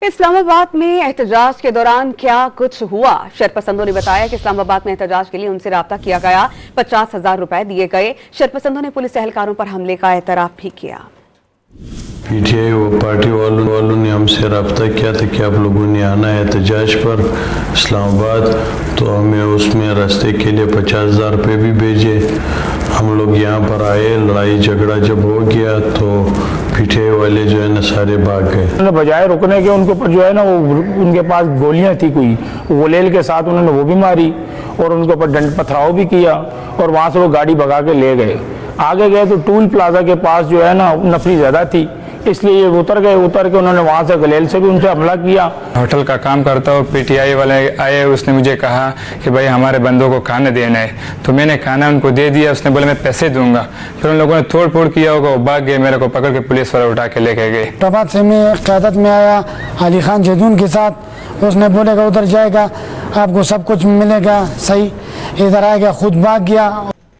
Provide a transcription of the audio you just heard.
इस्लामाबाद में एहतजाज के दौरान क्या कुछ हुआ। शरपसंदों ने बताया कि इस्लामाबाद में एहतजाज के लिए उनसे राब्ता किया गया, 50,000 रुपए दिए गए। शरपसंदों ने पुलिस एहलकारों पर हमले का एतराफ भी किया। पीटीआई व पार्टी वालों ने हमसे रब्ता किया था कि आप लोगों ने आना है एहतजाज पर इस्लामाबाद, तो हमें उसमें रास्ते के लिए 50,000 रुपये भी भेजे। हम लोग यहाँ पर आए, लड़ाई झगड़ा जब हो गया तो पीटीआई वाले जो है ना सारे भाग गए। बजाय रुकने के उनके ऊपर जो है ना वो उनके पास गोलियां थी, कोई गोलेल के साथ उन्होंने वो भी मारी और उनके ऊपर डंड पथराव भी किया और वहाँ से वो गाड़ी भगा के ले गए। आगे गए तो टूल प्लाजा के पास जो है ना नफरी ज़्यादा थी, इसलिए ये उतर के उन्होंने वहाँ से गलेल से भी उनसे हमला किया। होटल का काम करता हूँ, पीटीआई वाले आए, उसने मुझे कहा कि भाई हमारे बंदों को खाना देना है, तो मैंने खाना उनको दे दिया। उसने बोला मैं पैसे दूंगा, फिर उन लोगों ने तोड़ फोड़ किया होगा, वो भाग गए, मेरे को पकड़ के पुलिस वाले उठा के लेके गए। प्रभात से मैं क़यादत में आया अली खान जैदून के साथ, उसने बोलेगा उधर जाएगा आपको सब कुछ मिलेगा, सही इधर आएगा, खुद भाग गया।